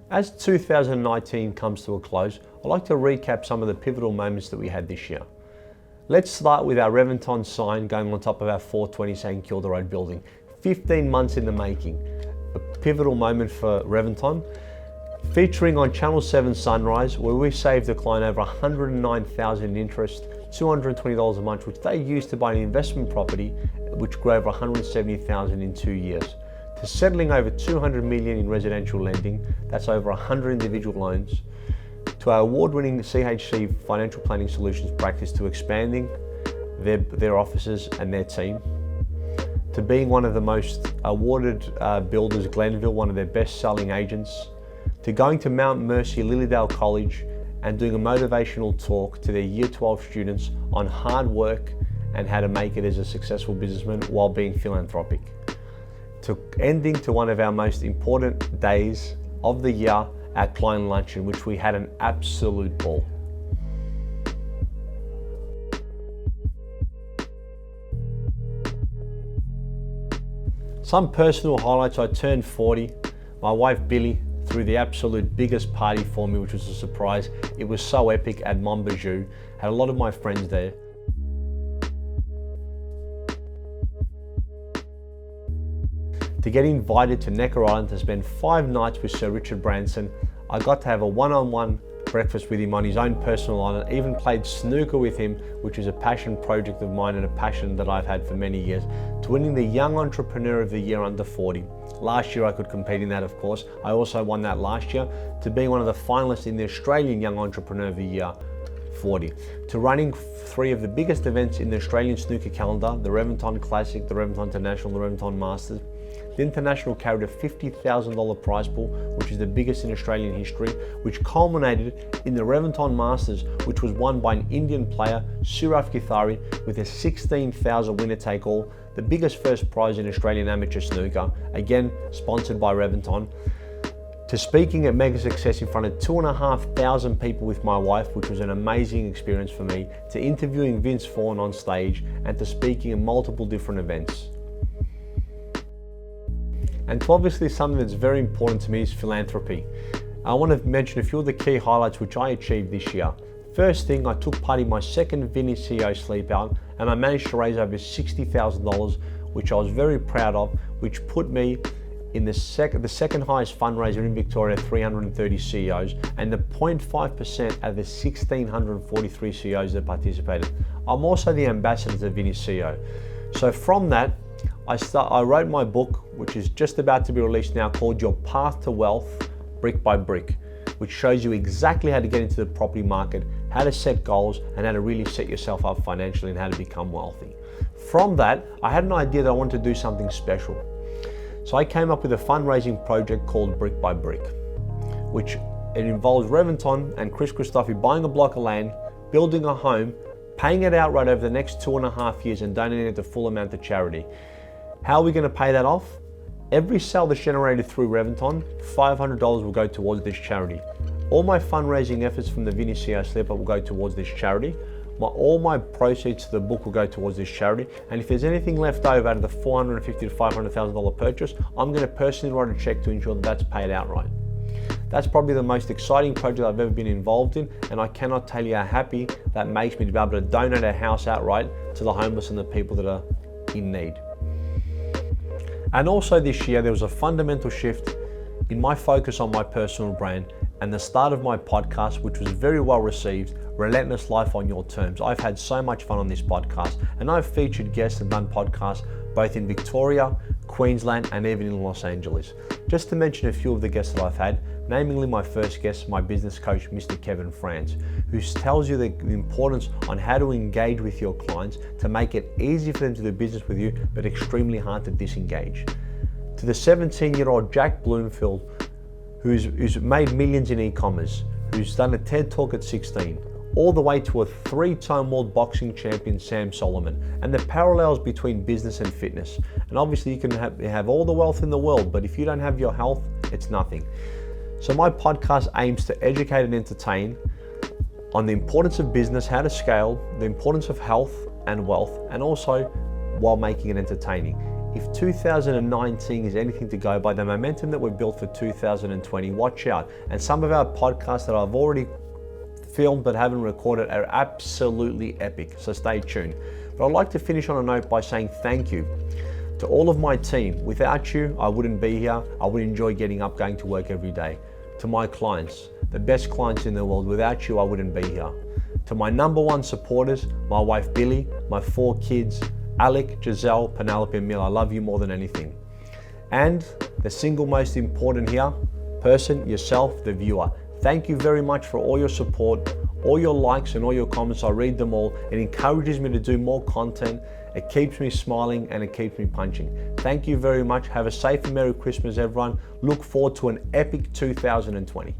As 2019 comes to a close, I'd like to recap some of the pivotal moments that we had this year. Let's start with our Reventon sign going on top of our 420 St Kilda Road building. 15 months in the making. A pivotal moment for Reventon. Featuring on Channel 7 Sunrise, where we saved the client over $109,000 in interest, $220 a month, which they used to buy an investment property, which grew over $170,000 in 2 years. To settling over $200 million in residential lending, that's over 100 individual loans, to our award-winning CHC Financial Planning Solutions practice, to expanding their offices and their team, to being one of the most awarded builders, Glenville, one of their best-selling agents, to going to Mount Mercy Lilydale College and doing a motivational talk to their Year 12 students on hard work and how to make it as a successful businessman while being philanthropic. To ending to one of our most important days of the year, our client luncheon, which we had an absolute ball. Some personal highlights: I turned 40. My wife Billy threw the absolute biggest party for me, which was a surprise. It was so epic at Monbijou. Had a lot of my friends there. To get invited to Necker Island to spend 5 nights with Sir Richard Branson. I got to have a one-on-one breakfast with him on his own personal island, even played snooker with him, which is a passion project of mine and a passion that I've had for many years, to winning the Young Entrepreneur of the Year under 40. Last year I could compete in that, of course. I also won that last year, to being one of the finalists in the Australian Young Entrepreneur of the Year 40, to running 3 of the biggest events in the Australian snooker calendar, the Reventon Classic, the Reventon International, the Reventon Masters. The International carried a $50,000 prize pool, which is the biggest in Australian history, which culminated in the Reventon Masters, which was won by an Indian player, Sourav Githari, with a $16,000 winner-take-all, the biggest first prize in Australian amateur snooker, again sponsored by Reventon. To speaking at Mega Success in front of 2,500 people with my wife, which was an amazing experience for me, to interviewing Vince Vaughn on stage, and to speaking at multiple different events. And obviously something that's very important to me is philanthropy. I want to mention a few of the key highlights which I achieved this year. First thing, I took part in my second Vinny CEO sleep out, and I managed to raise over $60,000, which I was very proud of, which put me in the second highest fundraiser in Victoria, 330 CEOs, and the 0.5% of the 1,643 CEOs that participated. I'm also the ambassador to Vinny CEO. So from that, I wrote my book, which is just about to be released now, called Your Path to Wealth, Brick by Brick, which shows you exactly how to get into the property market, how to set goals, and how to really set yourself up financially and how to become wealthy. From that, I had an idea that I wanted to do something special. So I came up with a fundraising project called Brick by Brick, which it involves Reventon and Chris Christofi buying a block of land, building a home, paying it outright over the next 2.5 years and donating the full amount to charity. How are we going to pay that off? Every sale that's generated through Reventon, $500 will go towards this charity. All my fundraising efforts from the Vinny CEO Sleep Out will go towards this charity. All my proceeds to the book will go towards this charity. And if there's anything left over out of the $450,000 to $500,000 purchase, I'm going to personally write a check to ensure that that's paid outright. That's probably the most exciting project I've ever been involved in, and I cannot tell you how happy that makes me to be able to donate a house outright to the homeless and the people that are in need. And also this year, there was a fundamental shift in my focus on my personal brand and the start of my podcast, which was very well received, Relentless Life on Your Terms. I've had so much fun on this podcast, and I've featured guests and done podcasts both in Victoria, Queensland, and even in Los Angeles. Just to mention a few of the guests that I've had, namely my first guest, my business coach, Mr. Kevin Franz, who tells you the importance on how to engage with your clients to make it easy for them to do business with you, but extremely hard to disengage. To the 17-year-old Jack Bloomfield, who's made millions in e-commerce, who's done a TED Talk at 16, all the way to a 3-time world boxing champion, Sam Solomon, and the parallels between business and fitness. And obviously you can have all the wealth in the world, but if you don't have your health, it's nothing. So my podcast aims to educate and entertain on the importance of business, how to scale, the importance of health and wealth, and also while making it entertaining. if 2019 is anything to go by, the momentum that we built for 2020, watch out. And some of our podcasts that I've already filmed but haven't recorded are absolutely epic, so stay tuned. But I'd like to finish on a note by saying thank you to all of my team. Without you, I wouldn't be here. I would enjoy getting up, going to work every day. To my clients, the best clients in the world, without you, I wouldn't be here. To my number one supporters, my wife Billy, my 4 kids, Alec, Giselle, Penelope, and Mill. I love you more than anything. And the single most important here, person, yourself, the viewer. Thank you very much for all your support, all your likes and all your comments. I read them all. It encourages me to do more content. It keeps me smiling and it keeps me punching. Thank you very much. Have a safe and Merry Christmas, everyone. Look forward to an epic 2020.